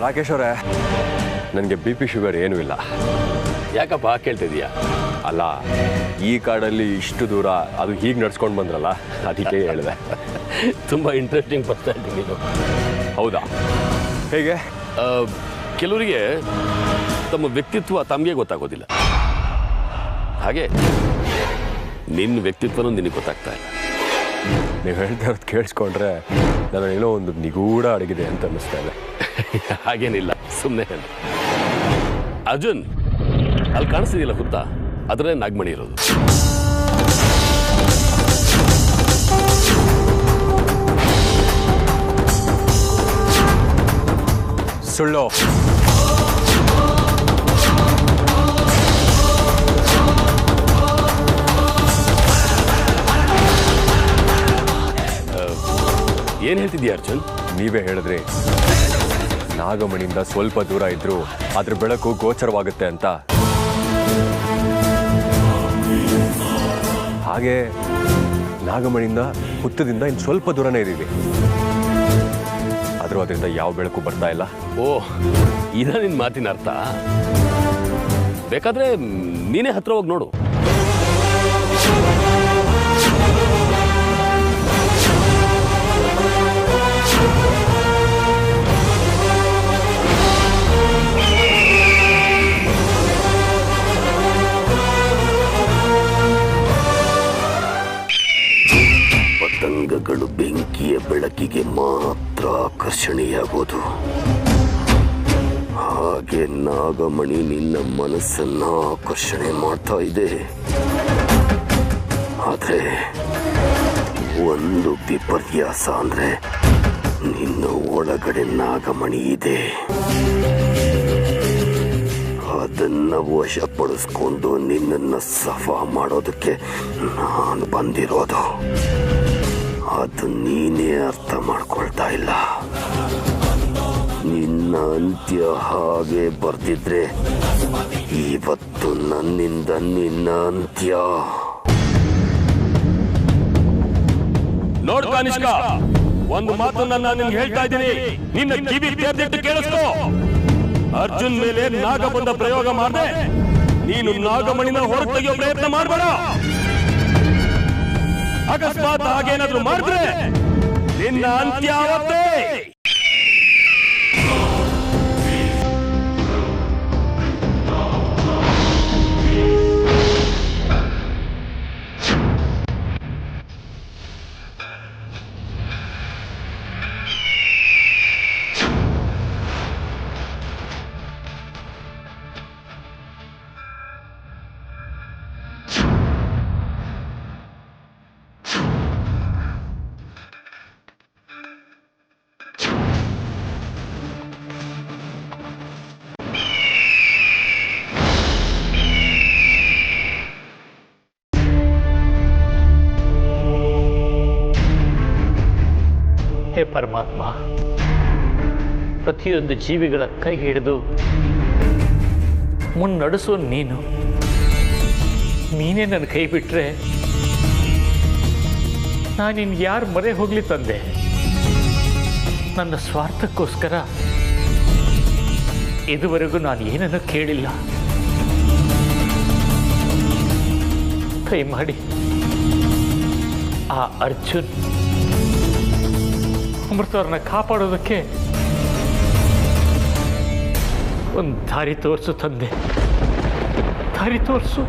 ರಾಕೇಶ್ ಅವರೇ, ನನಗೆ B P sugar ಏನೂ ಇಲ್ಲ. ಯಾಕಪ್ಪ ಕೇಳ್ತಿದೀಯಾ? ಅಲ್ಲ, ಈ ಕಾಡಲ್ಲಿ ಇಷ್ಟು ದೂರ ಅದು ಹೀಗೆ ನಡ್ಸ್ಕೊಂಡು ಬಂದ್ರಲ್ಲ, ಅದಕ್ಕೆ ಹೇಳಿದೆ. ತುಂಬ ಇಂಟ್ರೆಸ್ಟಿಂಗ್ ಪರ್ಸನಾಲಿಟಿ ನೀನು. ಹೌದಾ? ಹೇಗೆ? ಕೆಲವರಿಗೆ ತಮ್ಮ ವ್ಯಕ್ತಿತ್ವ ತಮಗೆ ಗೊತ್ತಾಗೋದಿಲ್ಲ. ಹಾಗೆ ನಿನ್ನ ವ್ಯಕ್ತಿತ್ವನೂ ನಿನಗೆ ಗೊತ್ತಾಗ್ತಾ ಇಲ್ಲ. ನೀವು ಹೇಳ್ತಾ ಇರೋದು ಕೇಳಿಸ್ಕೊಂಡ್ರೆ ನನಗೇನೋ ಒಂದು ನಿಗೂಢ ಅಡಗಿದೆ ಅಂತ ಅನ್ನಿಸ್ತಾ ಇದೆ. ಹಾಗೇನಿಲ್ಲ, ಸುಮ್ಮನೆ ಹೇಳಿ. ಅರ್ಜುನ್, ಅಲ್ಲಿ ಕಾಣಿಸ್ತಿದೆಯಲ್ಲ ಹುತ್ತ, ಅದರಲ್ಲೇ ನಾಗಮಣಿ ಇರೋದು. ಸುಳ್ಳು. ಏನು ಹೇಳ್ತಿದ್ದೀಯ ಅರ್ಜುನ್? ನೀವೇ ಹೇಳಿದ್ರಿ ನಾಗಮಣಿಯಿಂದ ಸ್ವಲ್ಪ ದೂರ ಇದ್ರೂ ಅದ್ರ ಬೆಳಕು ಗೋಚರವಾಗುತ್ತೆ ಅಂತ. ಹಾಗೆ ನಾಗಮಣಿಯಿಂದ ಹುತ್ತದಿಂದ ಇನ್ನು ಸ್ವಲ್ಪ ದೂರನೇ ಇದ್ದೀವಿ, ಆದರೂ ಅದರಿಂದ ಯಾವ ಬೆಳಕು ಬರ್ತಾ ಇಲ್ಲ. ಓಹ್, ಇದ ನಿನ್ನ ಮಾತಿನ ಅರ್ಥ? ಬೇಕಾದ್ರೆ ನೀನೇ ಹತ್ರ ಹೋಗಿ ನೋಡು. ಪತಂಗಗಳು ಬೆಂಕಿಯ ಬೆಳಕಿಗೆ ಮಾತ್ರ ಆಕರ್ಷಣೆಯಾಗೋದು. ಹಾಗೆ ನಾಗಮಣಿ ನಿನ್ನ ಮನಸ್ಸನ್ನ ಆಕರ್ಷಣೆ ಮಾಡ್ತಾ ಇದೆ. ಆದ್ರೆ ಒಂದು ವಿಪರ್ಯಾಸ ಅಂದ್ರೆ ನಿನ್ನ ಒಳಗಡೆ ನಾಗಮಣಿ ಇದೆ. ಅದನ್ನ ವಶಪಡಿಸ್ಕೊಂಡು ನಿನ್ನನ್ನು ಸಫಾ ಮಾಡೋದಕ್ಕೆ ನಾನು ಬಂದಿರೋದು. ಅದು ನೀನೇ ಅರ್ಥ ಮಾಡ್ಕೊಳ್ತಾ ಇಲ್ಲ. ನಿನ್ನ ಅಂತ್ಯ ಹಾಗೆ ಬರ್ದಿದ್ರೆ ಇವತ್ತು ನನ್ನಿಂದ ನಿನ್ನ ಅಂತ್ಯ. ನೋಡ್ ಕಾನಿಷ್ಕ, ಒಂದು ಮಾತನ್ನ ನಾನು ನಿನ್ಗೆ ಹೇಳ್ತಾ ಇದ್ದೀನಿ, ನಿನ್ನ ಕಿವಿ ತೆರೆದಿಟ್ಟು ಕೇಳಿಸ್ಕೋ. ಅರ್ಜುನ್ ಮೇಲೆ ನಾಗಬಂಧ ಪ್ರಯೋಗ ಮಾಡದೆ ನೀನು ನಾಗಮಣಿನ ಹೊರಗೆ ತೆಗೆಯೋ ಪ್ರಯತ್ನ ಮಾಡಬೇಡ. ಅಕಸ್ಮಾತ್ ಹಾಗೇನಾದ್ರೂ ಮಾಡಿದ್ರೆ ನಿನ್ನ ಅಂತ್ಯ ಆವತ್ತೇ. ಹೇ ಪರಮಾತ್ಮ, ಪ್ರತಿಯೊಂದು ಜೀವಿಗಳ ಕೈ ಹಿಡಿದು ಮುನ್ನಡೆಸೋ ನೀನೇ ನನ್ನ ಕೈ ಬಿಟ್ಟರೆ ನಾನಿನ್ನು ಯಾರು ಮೊರೆ ಹೋಗಲಿ ತಂದೆ? ನನ್ನ ಸ್ವಾರ್ಥಕ್ಕೋಸ್ಕರ ಇದುವರೆಗೂ ನಾನು ಏನನ್ನೂ ಕೇಳಿಲ್ಲ. ಕೈ ಮಾಡಿ ಆ ಅರ್ಜುನ್ ಅಮೃತವ್ರನ್ನ ಕಾಪಾಡೋದಕ್ಕೆ ಒಂದು ದಾರಿ ತೋರಿಸು ತಂದೆ, ದಾರಿ ತೋರಿಸು.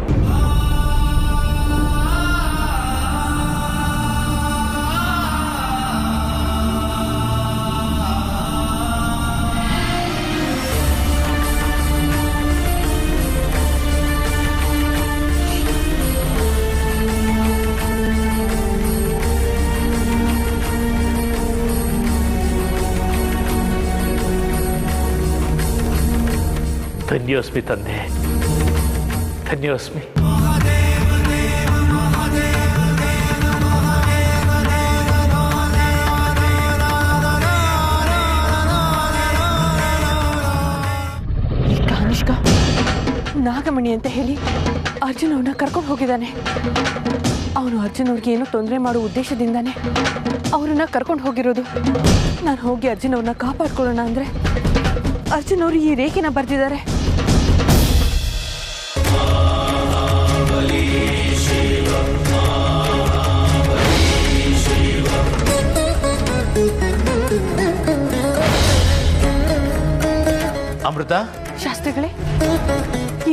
ಧನ್ಯೋಸ್ಮಿ ತಂದೆ, ಧನ್ಯೋಸ್ಮಿ. ಈ ಕಾನಿಷ್ಕ ನಾಗಮಣಿ ಅಂತ ಹೇಳಿ ಅರ್ಜುನ್ ಅವನ್ನ ಕರ್ಕೊಂಡು ಹೋಗಿದ್ದಾನೆ. ಅವನು ಅರ್ಜುನ್ ಅವ್ರಿಗೆ ಏನೋ ತೊಂದರೆ ಮಾಡೋ ಉದ್ದೇಶದಿಂದಾನೆ ಅವರನ್ನ ಕರ್ಕೊಂಡು ಹೋಗಿರೋದು. ನಾನು ಹೋಗಿ ಅರ್ಜುನ್ ಅವ್ರನ್ನ ಕಾಪಾಡ್ಕೊಳ್ಳೋಣ ಅಂದ್ರೆ ಅರ್ಜುನ್ ಅವರು ಈ ರೇಖೆನ ಬರ್ದಿದ್ದಾರೆ. ಅಮೃತ, ಶಾಸ್ತ್ರಿಗಳೇ,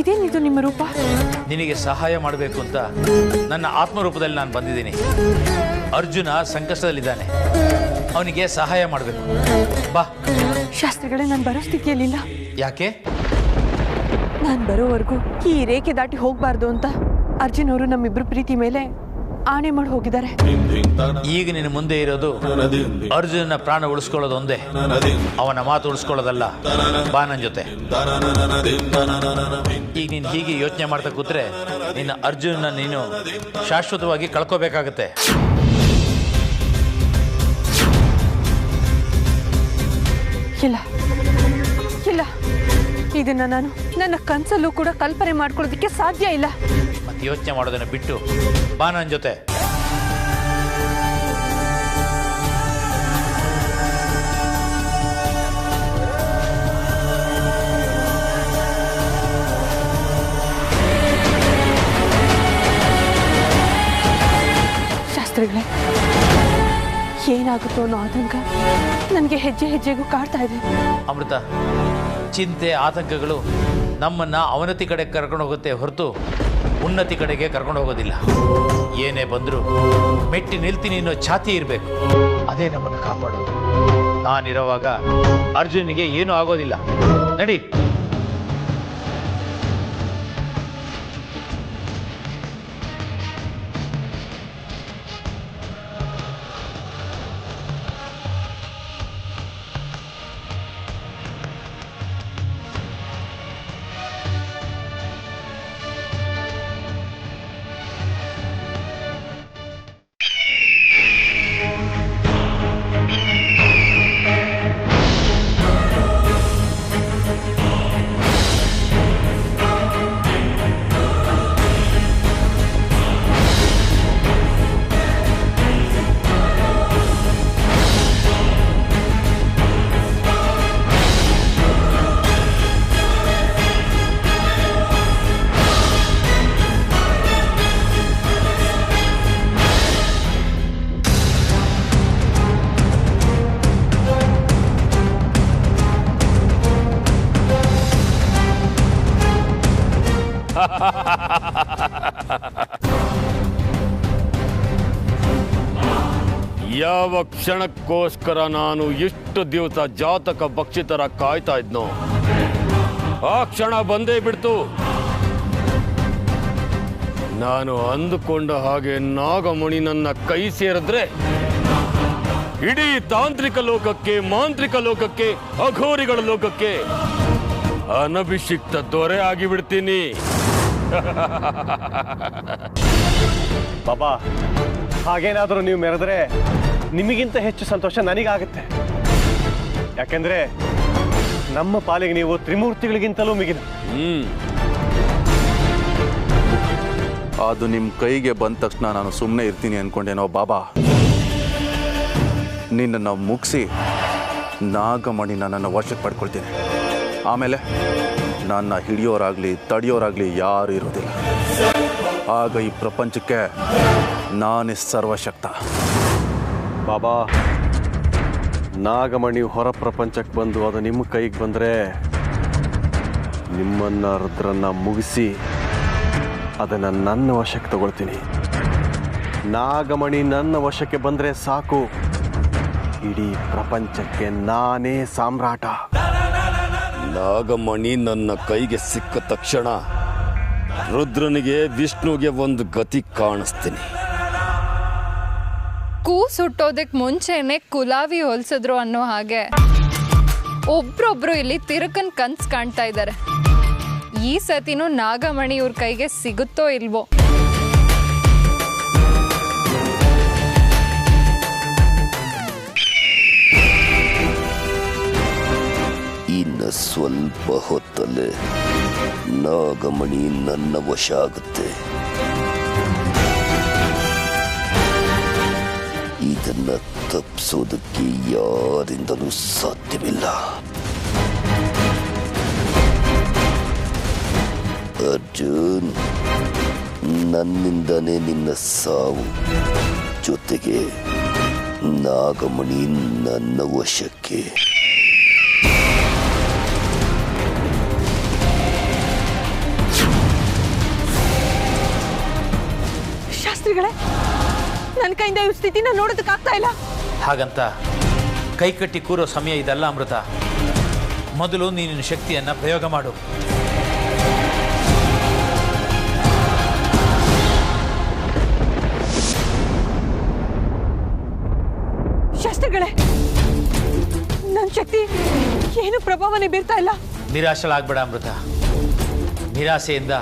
ಇದೇನಿದು ನಿಮ್ಮ ರೂಪ? ನಿನಗೆ ಸಹಾಯ ಮಾಡಬೇಕು ಅಂತ ನನ್ನ ಆತ್ಮರೂಪದಲ್ಲಿ ನಾನು ಬಂದಿದ್ದೀನಿ. ಅರ್ಜುನ ಸಂಕಷ್ಟದಲ್ಲಿದ್ದಾನೆ, ಅವನಿಗೆ ಸಹಾಯ ಮಾಡಬೇಕು. ಬಾ. ಶಾಸ್ತ್ರಿಗಳೇ, ನಾನು ಬರೋ ಸ್ಥಿತಿಯಲ್ಲಿಲ್ಲ. ಯಾಕೆ? ನಾನು ಬರೋವರೆಗೂ ಈ ರೇಖೆ ದಾಟಿ ಹೋಗ್ಬಾರ್ದು ಅಂತ ಅರ್ಜುನ್ ಅವರು ನಮ್ಮಿಬ್ರು ಪ್ರೀತಿ ಮೇಲೆ ಆಣೆ ಮಾಡಿ ಹೋಗಿದ್ದಾರೆ. ಈಗ ನಿನ್ನ ಮುಂದೆ ಇರೋದು ಅರ್ಜುನನ ಪ್ರಾಣ ಉಳಿಸ್ಕೊಳ್ಳೋದು ಒಂದೇ, ಅವನ ಮಾತು ಉಳಿಸ್ಕೊಳ್ಳೋದಲ್ಲ. ಬಾ ನನ್ನ ಜೊತೆ. ಈಗ ನೀನು ಹೀಗೆ ಯೋಚನೆ ಮಾಡ್ತಾ ಕೂತ್ರೆ ನಿನ್ನ ಅರ್ಜುನನ ನೀನು ಶಾಶ್ವತವಾಗಿ ಕಳ್ಕೋಬೇಕಾಗತ್ತೆ. ಇಲ್ಲ ಇಲ್ಲ, ಇದನ್ನ ನಾನು ನನ್ನ ಕನಸಲ್ಲೂ ಕೂಡ ಕಲ್ಪನೆ ಮಾಡ್ಕೊಳ್ಳೋದಕ್ಕೆ ಸಾಧ್ಯ ಇಲ್ಲ. ಮತ್ತೆ ಯೋಚನೆ ಮಾಡೋದನ್ನ ಬಿಟ್ಟು ಬಾ ನನ್ನ ಜೊತೆ. ಶಾಸ್ತ್ರಿಗಳೇ, ಏನಾಗುತ್ತೋ ಅನ್ನೋ ಆತಂಕ ನನಗೆ ಹೆಜ್ಜೆ ಹೆಜ್ಜೆಗೂ ಕಾಡ್ತಾ ಇದೆ. ಅಮೃತ, ಚಿಂತೆ ಆತಂಕಗಳು ನಮ್ಮನ್ನ ಅವನತಿ ಕಡೆ ಕರ್ಕೊಂಡು ಹೋಗುತ್ತೆ ಹೊರತು ಉನ್ನತಿ ಕಡೆಗೆ ಕರ್ಕೊಂಡು ಹೋಗೋದಿಲ್ಲ. ಏನೇ ಬಂದರೂ ಮೆಟ್ಟಿ ನಿಲ್ತೀನಿ ಅನ್ನೋ ಛಾತಿ ಇರಬೇಕು, ಅದೇ ನಮ್ಮನ್ನು ಕಾಪಾಡೋದು. ನಾನಿರುವಾಗ ಅರ್ಜುನಿಗೆ ಏನೂ ಆಗೋದಿಲ್ಲ. ನಡಿ. ಯಾವ ಕ್ಷಣಕ್ಕೋಸ್ಕರ ನಾನು ಇಷ್ಟು ದಿವಸ ಜಾತಕ ಭಕ್ಷಿತರ ಕಾಯ್ತಾ ಇದ್ನೋ ಆ ಕ್ಷಣ ಬಂದೇ ಬಿಡ್ತು. ನಾನು ಅಂದುಕೊಂಡ ಹಾಗೆ ನಾಗಮಣಿ ನನ್ನ ಕೈ ಸೇರಿದ್ರೆ ಇಡೀ ತಾಂತ್ರಿಕ ಲೋಕಕ್ಕೆ, ಮಾಂತ್ರಿಕ ಲೋಕಕ್ಕೆ, ಅಘೋರಿಗಳ ಲೋಕಕ್ಕೆ ಅನಭಿಷಿಕ್ತ ದೊರೆ ಆಗಿಬಿಡ್ತೀನಿ. ಬಾಬಾ, ಹಾಗೇನಾದರೂ ನೀವು ಮೆರೆದ್ರೆ ನಿಮಗಿಂತ ಹೆಚ್ಚು ಸಂತೋಷ ನನಗಾಗುತ್ತೆ. ಯಾಕೆಂದ್ರೆ ನಮ್ಮ ಪಾಲಿಗೆ ನೀವು ತ್ರಿಮೂರ್ತಿಗಳಿಗಿಂತಲೂ ಮಿಗಿಲು. ಅದು ನಿಮ್ಮ ಕೈಗೆ ಬಂದ ತಕ್ಷಣ ನಾನು ಸುಮ್ಮನೆ ಇರ್ತೀನಿ ಅನ್ಕೊಂಡೇನೋ ಬಾಬಾ. ನಿನ್ನನ್ನು ಮುಗಿಸಿ ನಾಗಮಣಿನ ನನ್ನ ವಶಕ್ಕೆ ಪಡ್ಕೊಳ್ತೀನಿ. ಆಮೇಲೆ ನನ್ನ ಹಿಡಿಯೋರಾಗಲಿ ತಡೆಯೋರಾಗಲಿ ಯಾರು ಇರೋದಿಲ್ಲ. ಆಗ ಈ ಪ್ರಪಂಚಕ್ಕೆ ನಾನೇ ಸರ್ವಶಕ್ತ. ಬಾಬಾ, ನಾಗಮಣಿ ಹೊರ ಪ್ರಪಂಚಕ್ಕೆ ಬಂದು ಅದು ನಿಮ್ಮ ಕೈಗೆ ಬಂದರೆ ನಿಮ್ಮನ್ನು ರುದ್ರನ್ನ ಮುಗಿಸಿ ಅದನ್ನು ನನ್ನ ವಶಕ್ಕೆ ತಗೊಳ್ತೀನಿ. ನಾಗಮಣಿ ನನ್ನ ವಶಕ್ಕೆ ಬಂದರೆ ಸಾಕು, ಇಡೀ ಪ್ರಪಂಚಕ್ಕೆ ನಾನೇ ಸಾಮ್ರಾಟ. ನಾಗಮಣಿ ನನ್ನ ಕೈಗೆ ಸಿಕ್ಕ ತಕ್ಷಣ ರುದ್ರನಿಗೆ, ವಿಷ್ಣುಗೆ ಒಂದು ಗತಿ ಕಾಣಿಸ್ತೀನಿ. ಕೂಸು ಹುಟ್ಟೋದಕ್ಕೆ ಮುಂಚೆನೆ ಕುಲಾವಿ ಹೋಲ್ಸಿದ್ರು ಅನ್ನೋ ಹಾಗೆ ಒಬ್ರೊಬ್ರು ಇಲ್ಲಿ ತಿರುಕನ್ ಕನ್ಸ್ ಕಾಣ್ತಾ ಇದ್ದಾರೆ. ಈ ಸತಿನೂ ನಾಗಮಣಿ ಇವ್ರ ಕೈಗೆ ಸಿಗುತ್ತೋ ಇಲ್ವೋ? ಇನ್ನು ಸ್ವಲ್ಪ ಹೊತ್ತಲ್ಲೇ ನಾಗಮಣಿ ನನ್ನ ವಶ ಆಗುತ್ತೆ. ಇದನ್ನ ತಪ್ಪಿಸೋದಕ್ಕೆ ಯಾರಿಂದಲೂ ಸಾಧ್ಯವಿಲ್ಲ. ಅರ್ಜುನ್, ನನ್ನಿಂದನೇ ನಿನ್ನ ಸಾವು, ಜೊತೆಗೆ ನಾಗಮಣಿ ನನ್ನ ವಶಕ್ಕೆ. ಶಾಸ್ತ್ರಿಗಳೇ, ನನ್ನ ಕೈಯಿಂದ ಈ ಸ್ಥಿತಿನ ನೋಡೋದಕ್ಕಾಗ್ತಾ ಇಲ್ಲ. ಹಾಗಂತ ಕೈಕಟ್ಟಿ ಕೂರೋ ಸಮಯ ಇದಲ್ಲ ಅಮೃತ. ಮೊದಲು ನೀನಿನ ಶಕ್ತಿಯನ್ನ ಪ್ರಯೋಗ ಮಾಡು. ಶಾಸ್ತ್ರಿಗಳೇ, ನನ್ನ ಶಕ್ತಿ ಏನು ಪ್ರಭಾವನೆ ಬೀರ್ತಾ ಇಲ್ಲ. ನಿರಾಶಲಾಗ್ಬೇಡ ಅಮೃತ. ನಿರಾಸೆಯಿಂದ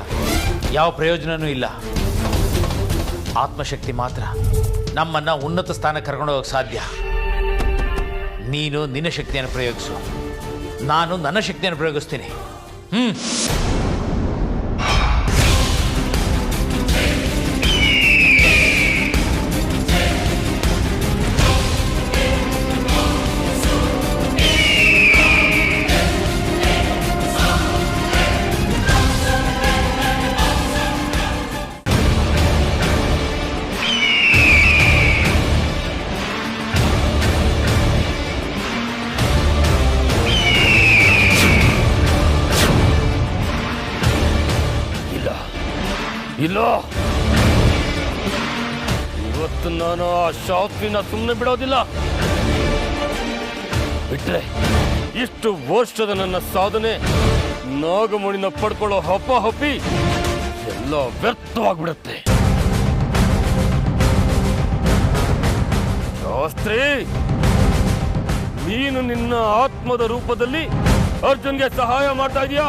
ಯಾವ ಪ್ರಯೋಜನವೂ ಇಲ್ಲ. ಆತ್ಮಶಕ್ತಿ ಮಾತ್ರ ನಮ್ಮನ್ನ ಉನ್ನತ ಸ್ಥಾನಕ್ಕೆ ಕರ್ಕೊಂಡು ಹೋಗಕ್ಕೆ ಸಾಧ್ಯ. ನೀನು ನಿನ್ನ ಶಕ್ತಿಯನ್ನು ಪ್ರಯೋಗಿಸು, ನಾನು ನನ್ನ ಶಕ್ತಿಯನ್ನು ಪ್ರಯೋಗಿಸ್ತೀನಿ. ಇಲ್ಲ, ಇವತ್ತು ನಾನು ಆ ಶಾಸ್ತ್ರಿನ ಸುಮ್ಮನೆ ಬಿಡೋದಿಲ್ಲ. ಬಿಟ್ರೆ ಇಷ್ಟು ವರ್ಷದ ನನ್ನ ಸಾಧನೆ, ನಾಗಮಣಿನ ಪಡ್ಕೊಳ್ಳೋ ಹಪ್ಪಿ ಎಲ್ಲ ವ್ಯರ್ಥವಾಗ್ಬಿಡುತ್ತೆ. ಶಾಸ್ತ್ರಿ, ನೀನು ನಿನ್ನ ಆತ್ಮದ ರೂಪದಲ್ಲಿ ಅರ್ಜುನ್ಗೆ ಸಹಾಯ ಮಾಡ್ತಾ ಇದೀಯಾ?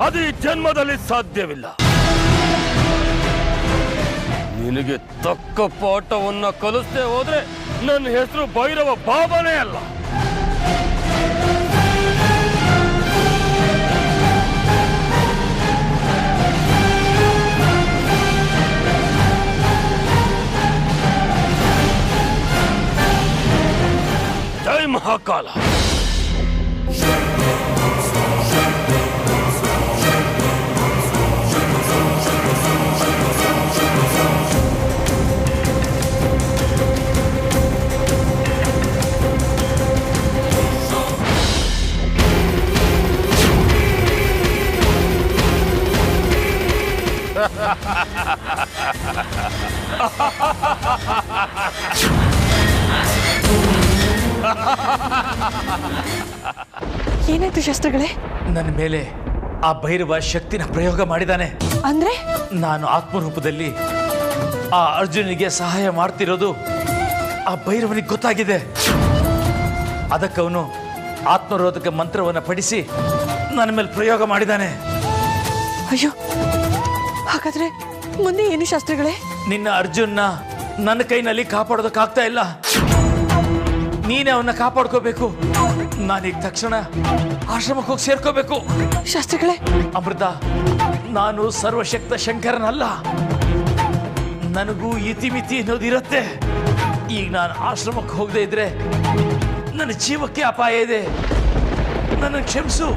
ಅದು ಈ ಜನ್ಮದಲ್ಲಿ ಸಾಧ್ಯವಿಲ್ಲ. ನಿನಗೆ ತಕ್ಕ ಪಾಠವನ್ನ ಕಲಿಸದೆ ಹೋದ್ರೆ ನನ್ನ ಹೆಸರು ಭೈರವ ಬಾಬಾನೇ ಅಲ್ಲ. ಜೈ ಮಹಾಕಾಲ. ಏನಾಯ್ತು ಶಾಸ್ತ್ರಿಗಳೇ? ನನ್ನ ಮೇಲೆ ಆ ಭೈರವ ಶಕ್ತಿನ ಪ್ರಯೋಗ ಮಾಡಿದಾನೆ. ಅಂದ್ರೆ ನಾನು ಆತ್ಮರೂಪದಲ್ಲಿ ಆ ಅರ್ಜುನಿಗೆ ಸಹಾಯ ಮಾಡ್ತಿರೋದು ಆ ಭೈರವನಿಗೆ ಗೊತ್ತಾಗಿದೆ. ಅದಕ್ಕವನು ಆತ್ಮರೋಧಕ ಮಂತ್ರವನ್ನು ಪಡಿಸಿ ನನ್ನ ಮೇಲೆ ಪ್ರಯೋಗ ಮಾಡಿದಾನೆ. ಅಯ್ಯೋ, ಹಾಗಾದ್ರೆ ಮುಂದೆ ಏನು ಶಾಸ್ತ್ರಿಗಳೇ? ನಿನ್ನ ಅರ್ಜುನ್ನ ನನ್ನ ಕೈನಲ್ಲಿ ಕಾಪಾಡೋದಕ್ಕಾಗ್ತಾ ಇಲ್ಲ. ನೀನೇ ಅವನ್ನ ಕಾಪಾಡ್ಕೋಬೇಕು. ನಾನೀಗ ತಕ್ಷಣ ಆಶ್ರಮಕ್ಕೆ ಹೋಗಿ ಸೇರ್ಕೋಬೇಕು. ಶಾಸ್ತ್ರಿಗಳೇ, ಅಮೃತ, ನಾನು ಸರ್ವಶಕ್ತ ಶಂಕರನಲ್ಲ. ನನಗೂ ಇತಿಮಿತಿ ಅನ್ನೋದಿರುತ್ತೆ. ಈಗ ನಾನು ಆಶ್ರಮಕ್ಕೆ ಹೋಗದೆ ಇದ್ರೆ ನನ್ನ ಜೀವಕ್ಕೆ ಅಪಾಯ ಇದೆ. ನನ್ನ ಕ್ಷಮಿಸು.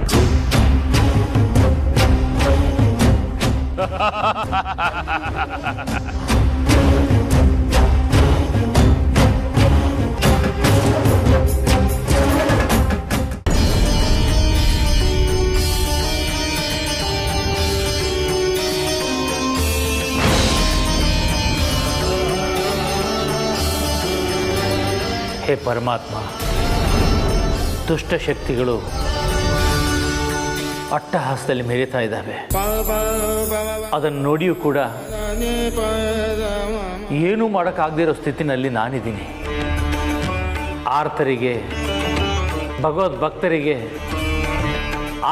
ಹೇ ಪರಮಾತ್ಮ, ದುಷ್ಟ ಶಕ್ತಿಗಳು ಅಟ್ಟಹಾಸದಲ್ಲಿ ಮೆರೀತಾ ಇದ್ದಾವೆ. ಅದನ್ನು ನೋಡಿಯೂ ಕೂಡ ಏನೂ ಮಾಡೋಕ್ಕಾಗದಿರೋ ಸ್ಥಿತಿನಲ್ಲಿ ನಾನಿದ್ದೀನಿ. ಆರ್ತರಿಗೆ, ಭಗವದ್ ಭಕ್ತರಿಗೆ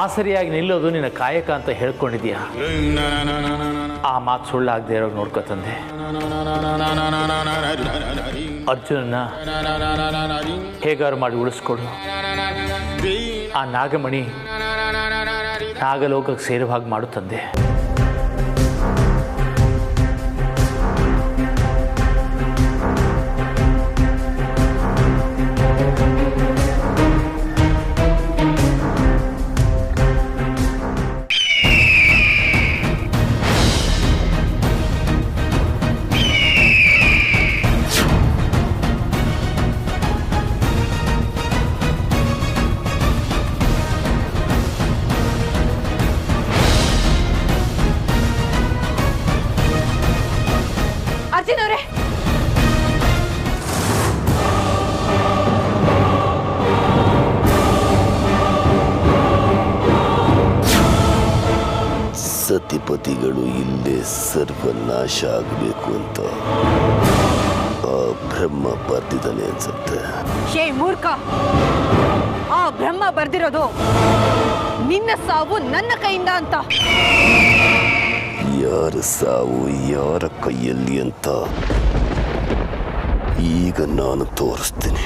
ಆಸರಿಯಾಗಿ ನಿಲ್ಲೋದು ನಿನ್ನ ಕಾಯಕ ಅಂತ ಹೇಳ್ಕೊಂಡಿದ್ಯಾ. ಆ ಮಾತು ಸುಳ್ಳಾಗದೆ ಇರೋ ನೋಡ್ಕೊ ತಂದೆ. ಅರ್ಜುನನ್ನ ಹೇಗಾರು ಮಾಡಿ ಉಳಿಸ್ಕೊಡು. ಆ ನಾಗಮಣಿ ನಾಗಲೋಕಕ್ಕೆ ಸೇರುವ ಹಾಗೆ ಮಾಡು ತಂದೆ. ಅರ್ಜುನ್ ಅವರೇ, ಸತಿಪತಿಗಳು ಇಲ್ಲೇ ಸರ್ವನಾಶ ಆಗಬೇಕು ಅಂತ ಆ ಬ್ರಹ್ಮ ಬರ್ದಿದ್ದಾನೆ ಅನ್ಸುತ್ತೆ. ಶೇ ಮೂರ್ಖ, ಆ ಬ್ರಹ್ಮ ಬರ್ದಿರೋದು ನಿನ್ನ ಸಾವು ನನ್ನ ಕೈಯಿಂದ ಅಂತ. ಯಾರ ಸಾವು ಯಾರ ಕೈಯಲ್ಲಿ ಅಂತ ಈಗ ನಾನು ತೋರಿಸ್ತೀನಿ.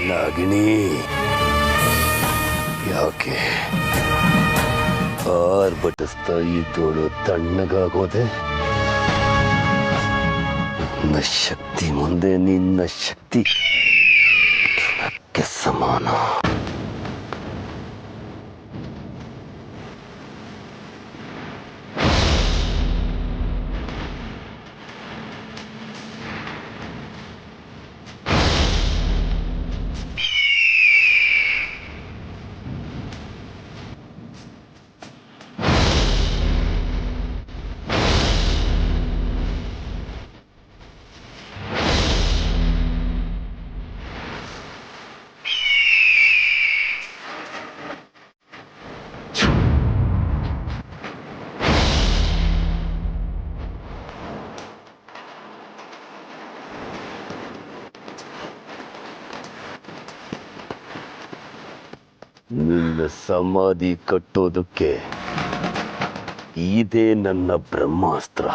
ನಾಗಿಣಿ, ಯಾಕೆ ಆರ್ಭಟಿಸ್ತಾ ಇದ್ದೋಳು ತಣ್ಣಗಾಗೋದೆ? ನನ್ನ ಶಕ್ತಿ ಮುಂದೆ ನಿನ್ನ ಶಕ್ತಿ ಸಮಾನ. ನಿನ್ನ ಸಮಾಧಿ ಕಟ್ಟೋದಕ್ಕೆ ಇದೇ ನನ್ನ ಬ್ರಹ್ಮಾಸ್ತ್ರ.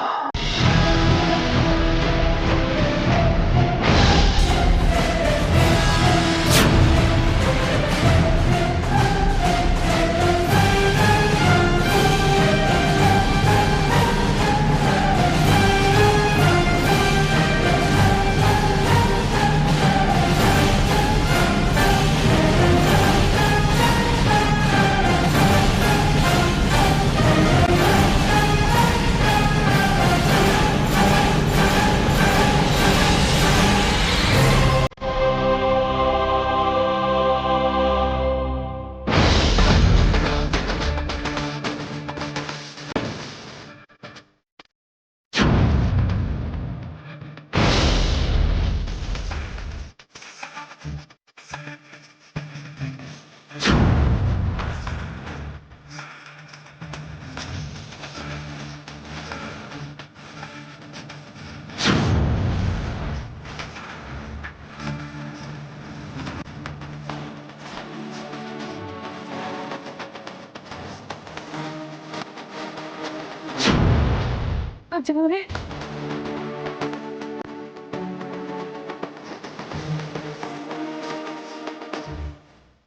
ಅರ್ಜುನ್ ಅವರೇ,